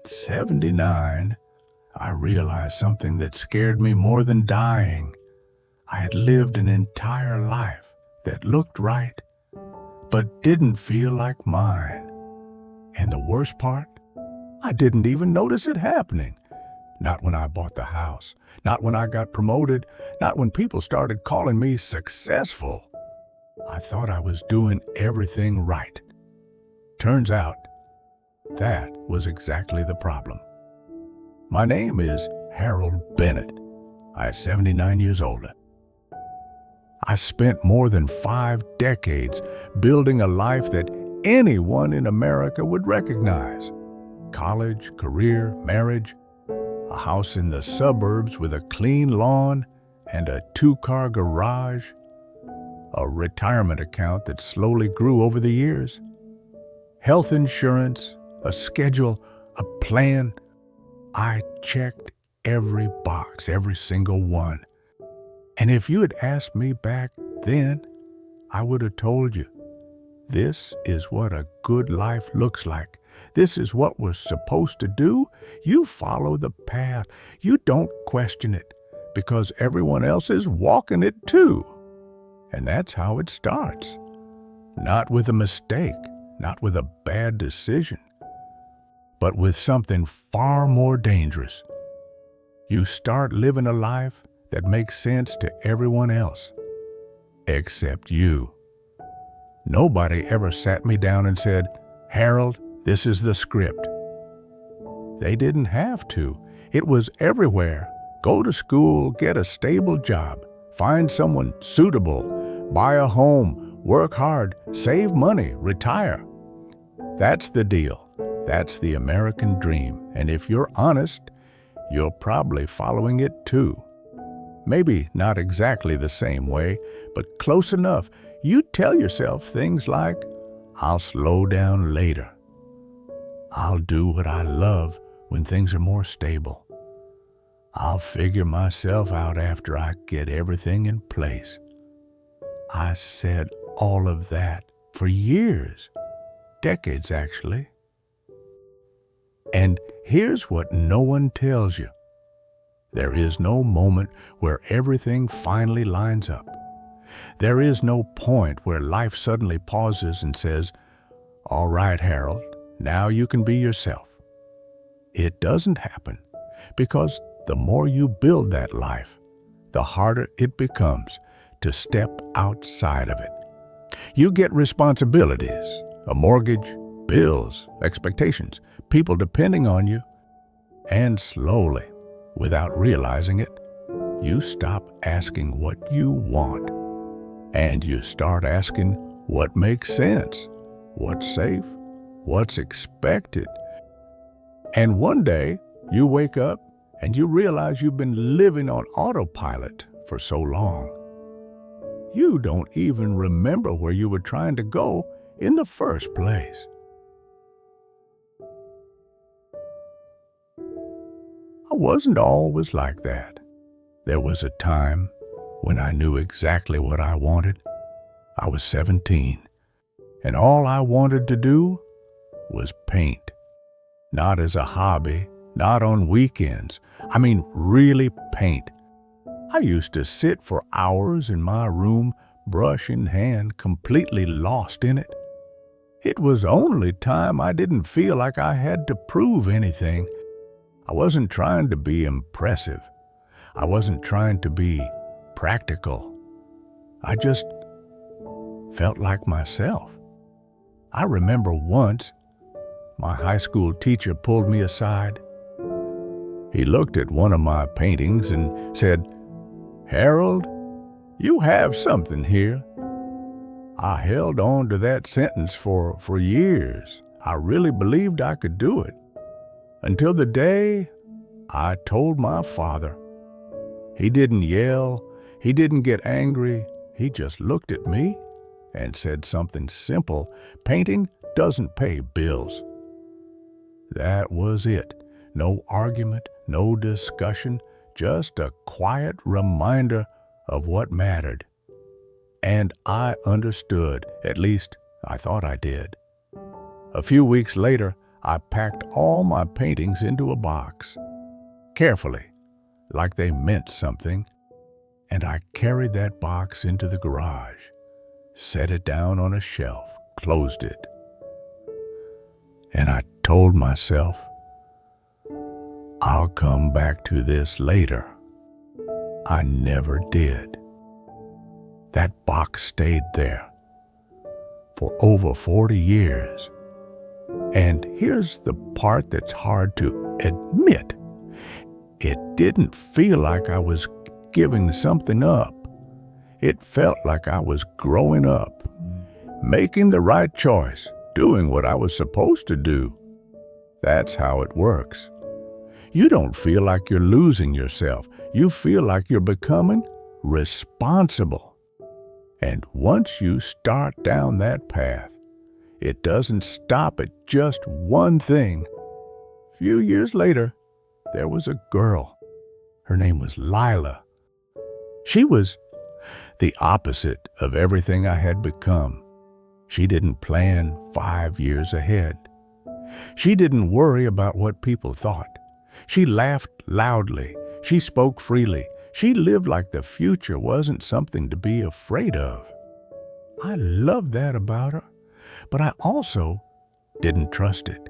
At 79, I realized something that scared me more than dying. I had lived an entire life that looked right, but didn't feel like mine. And the worst part, I didn't even notice it happening. Not when I bought the house, not when I got promoted, not when people started calling me successful. I thought I was doing everything right. Turns out, that was exactly the problem. My name is Harold Bennett. I'm 79 years old. I spent more than 5 decades building a life that anyone in America would recognize. College, career, marriage, a house in the suburbs with a clean lawn and a 2-car garage, a retirement account that slowly grew over the years, health insurance, a schedule, a plan. I checked every box, every single one. And if you had asked me back then, I would have told you, this is what a good life looks like. This is what we're supposed to do. You follow the path. You don't question it because everyone else is walking it too. And that's how it starts. Not with a mistake, not with a bad decision, but with something far more dangerous. You start living a life that makes sense to everyone else, except you. Nobody ever sat me down and said, "Harold, this is the script." They didn't have to. It was everywhere. Go to school, get a stable job, find someone suitable, buy a home, work hard, save money, retire. That's the deal. That's the American dream. And if you're honest, you're probably following it too. Maybe not exactly the same way, but close enough. You tell yourself things like, "I'll slow down later. I'll do what I love when things are more stable. I'll figure myself out after I get everything in place." I said all of that for years, decades actually. And here's what no one tells you. There is no moment where everything finally lines up. There is no point where life suddenly pauses and says, "All right, Harold, now you can be yourself." It doesn't happen because the more you build that life, the harder it becomes to step outside of it. You get responsibilities, a mortgage, bills, expectations, people depending on you, and slowly, without realizing it, you stop asking what you want, and you start asking what makes sense, what's safe, what's expected. And one day, you wake up and you realize you've been living on autopilot for so long. You don't even remember where you were trying to go in the first place. I wasn't always like that. There was a time when I knew exactly what I wanted. I was 17, and all I wanted to do was paint. Not as a hobby, not on weekends. I mean, really paint. I used to sit for hours in my room, brush in hand, completely lost in it. It was only time I didn't feel like I had to prove anything. I wasn't trying to be impressive. I wasn't trying to be practical. I just felt like myself. I remember once, my high school teacher pulled me aside. He looked at one of my paintings and said, "Harold, you have something here." I held on to that sentence for years. I really believed I could do it. Until the day I told my father. He didn't yell, he didn't get angry, he just looked at me and said something simple: "Painting doesn't pay bills." That was it. No argument, no discussion, just a quiet reminder of what mattered. And I understood, at least I thought I did. A few weeks later, I packed all my paintings into a box, carefully, like they meant something, and I carried that box into the garage, set it down on a shelf, closed it, and I told myself, I'll come back to this later. I never did. That box stayed there for over 40 years. And here's the part that's hard to admit. It didn't feel like I was giving something up. It felt like I was growing up, making the right choice, doing what I was supposed to do. That's how it works. You don't feel like you're losing yourself. You feel like you're becoming responsible. And once you start down that path, it doesn't stop at just one thing. A few years later, there was a girl. Her name was Lila. She was the opposite of everything I had become. She didn't plan 5 years ahead. She didn't worry about what people thought. She laughed loudly. She spoke freely. She lived like the future wasn't something to be afraid of. I loved that about her, but I also didn't trust it.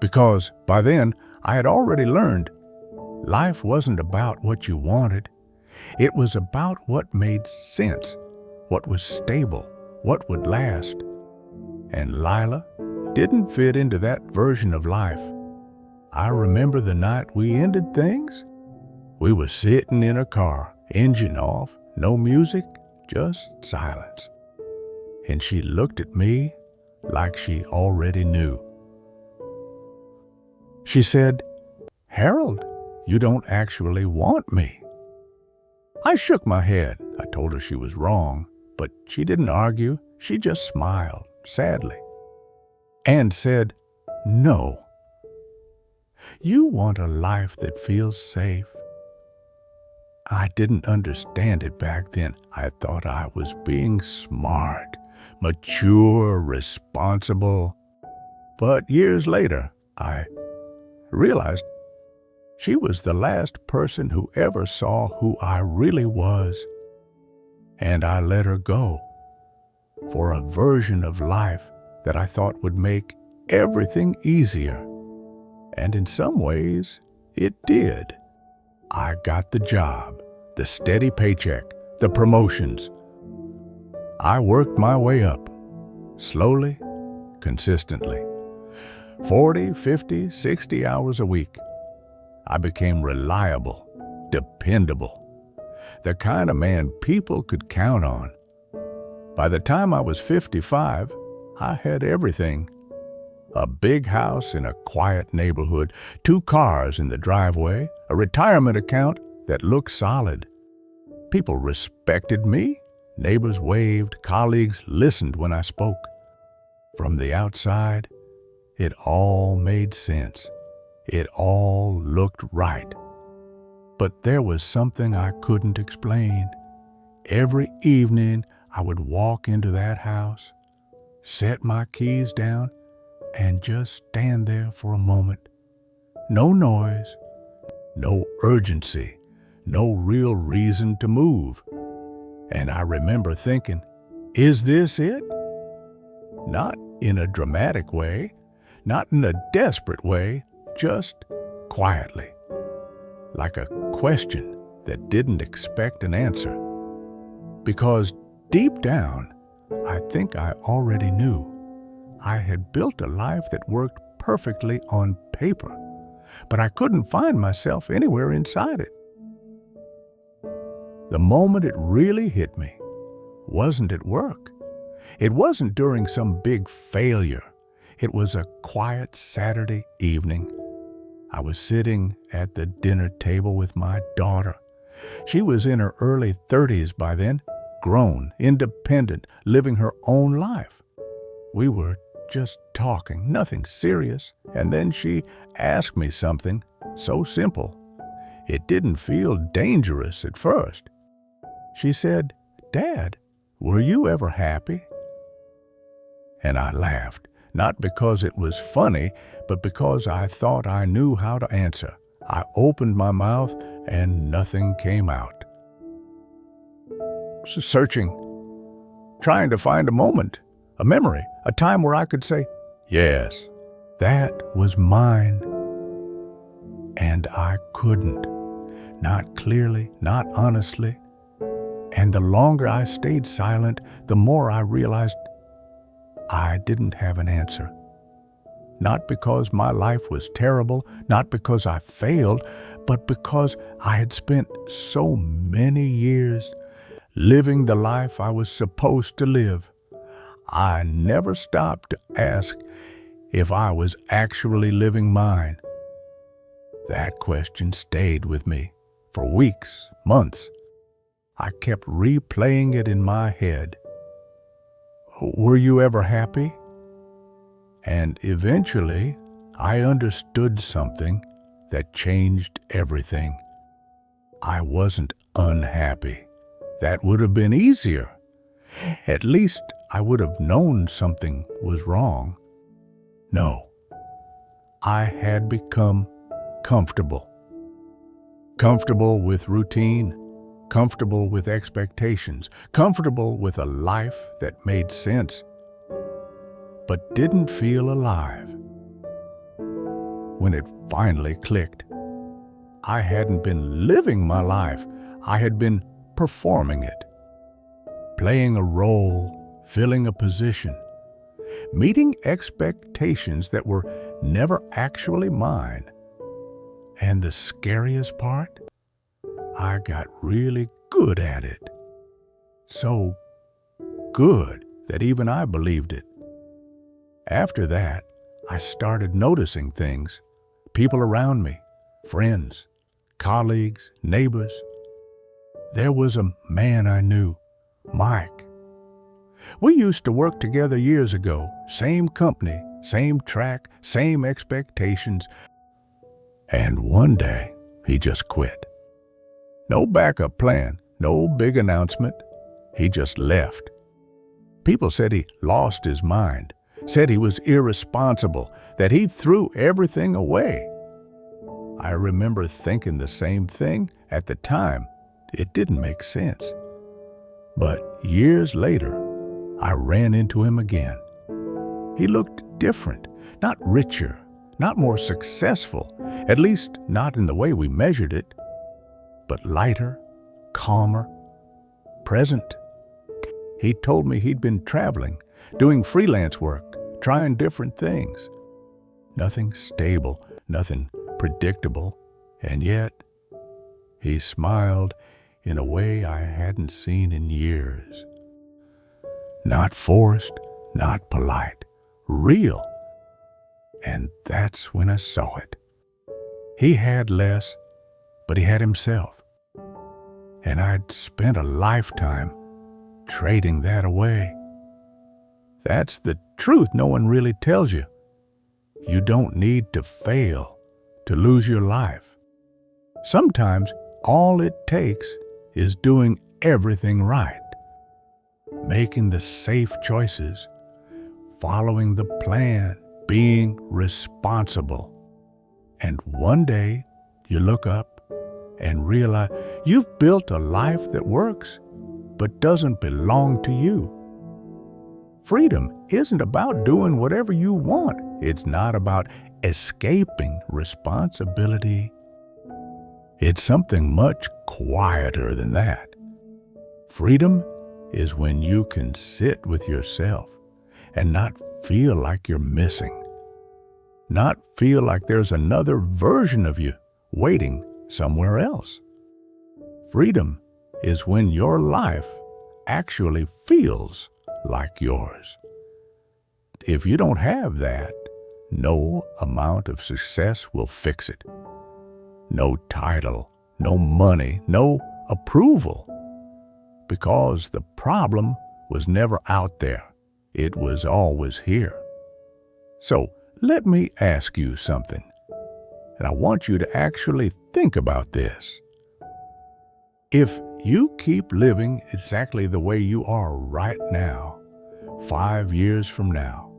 Because by then, I had already learned life wasn't about what you wanted. It was about what made sense, what was stable, what would last. And Lila didn't fit into that version of life. I remember the night we ended things. We were sitting in a car, engine off, no music, just silence. And she looked at me like she already knew. She said, "Harold, you don't actually want me." I shook my head. I told her she was wrong, but she didn't argue. She just smiled, sadly, and said, "No. You want a life that feels safe." I didn't understand it back then. I thought I was being smart, mature, responsible. But years later, I realized she was the last person who ever saw who I really was. And I let her go for a version of life that I thought would make everything easier. And in some ways, it did. I got the job, the steady paycheck, the promotions. I worked my way up, slowly, consistently. 40, 50, 60 hours a week. I became reliable, dependable, the kind of man people could count on. By the time I was 55, I had everything. A big house in a quiet neighborhood, 2 cars in the driveway, a retirement account that looked solid. People respected me. Neighbors waved. Colleagues listened when I spoke. From the outside, it all made sense. It all looked right. But there was something I couldn't explain. Every evening, I would walk into that house, set my keys down, and just stand there for a moment. No noise, no urgency, no real reason to move. And I remember thinking, is this it? Not in a dramatic way, not in a desperate way, just quietly, like a question that didn't expect an answer. Because deep down, I think I already knew. I had built a life that worked perfectly on paper, but I couldn't find myself anywhere inside it. The moment it really hit me wasn't at work. It wasn't during some big failure. It was a quiet Saturday evening. I was sitting at the dinner table with my daughter. She was in her early 30s by then, grown, independent, living her own life. We were just talking, nothing serious, and then she asked me something so simple. It didn't feel dangerous at first. She said, "Dad, were you ever happy?" And I laughed. not because it was funny, but because I thought I knew how to answer. I opened my mouth and nothing came out. Searching, trying to find a moment, a memory, a time where I could say, yes, that was mine. And I couldn't. Not clearly, not honestly. And the longer I stayed silent, the more I realized I didn't have an answer. Not because my life was terrible, not because I failed, but because I had spent so many years living the life I was supposed to live. I never stopped to ask if I was actually living mine. That question stayed with me for weeks, months. I kept replaying it in my head. Were you ever happy? And eventually, I understood something that changed everything. I wasn't unhappy. That would have been easier. At least I would have known something was wrong. No, I had become comfortable. Comfortable with routine, comfortable with expectations, comfortable with a life that made sense, but didn't feel alive. When it finally clicked, I hadn't been living my life. I had been performing it, playing a role, filling a position, meeting expectations that were never actually mine. And the scariest part, I got really good at it. So good that even I believed it. After that, I started noticing things, people around me, friends, colleagues, neighbors. There was a man I knew, Mike. We used to work together years ago, same company, same track, same expectations. And one day, he just quit. No backup plan, no big announcement. He just left. People said he lost his mind, said he was irresponsible, that he threw everything away. I remember thinking the same thing at the time. It didn't make sense. But years later, I ran into him again. He looked different, not richer, not more successful, at least not in the way we measured it, but lighter, calmer, present. He told me he'd been traveling, doing freelance work, trying different things. Nothing stable, nothing predictable, and yet he smiled in a way I hadn't seen in years. Not forced, not polite, real. And that's when I saw it. He had less, but he had himself. And I'd spent a lifetime trading that away. That's the truth no one really tells you. You don't need to fail to lose your life. Sometimes all it takes is doing everything right, making the safe choices, following the plan, being responsible. And one day you look up and realize you've built a life that works, but doesn't belong to you. Freedom isn't about doing whatever you want. It's not about escaping responsibility. It's something much quieter than that. Freedom is when you can sit with yourself and not feel like you're missing. Not feel like there's another version of you waiting somewhere else. Freedom is when your life actually feels like yours. If you don't have that, no amount of success will fix it. No title, no money, no approval. Because the problem was never out there. It was always here. So let me ask you something. And I want you to actually think about this. If you keep living exactly the way you are right now, 5 years from now,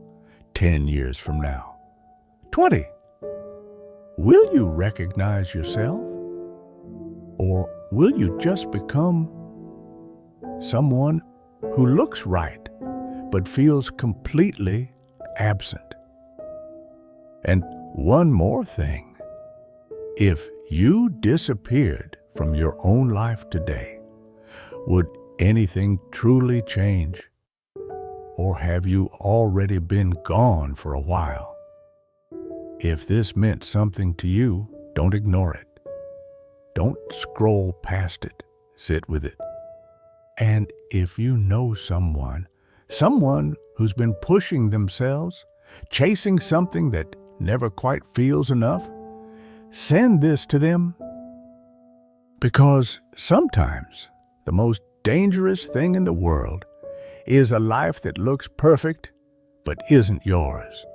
10 years from now? 20? Will you recognize yourself? Or will you just become someone who looks right but feels completely absent? And one more thing. If you disappeared from your own life today, would anything truly change? Or have you already been gone for a while? If this meant something to you, don't ignore it. Don't scroll past it. Sit with it. And if you know someone who's been pushing themselves, chasing something that never quite feels enough, send this to them. Because sometimes the most dangerous thing in the world is a life that looks perfect but isn't yours.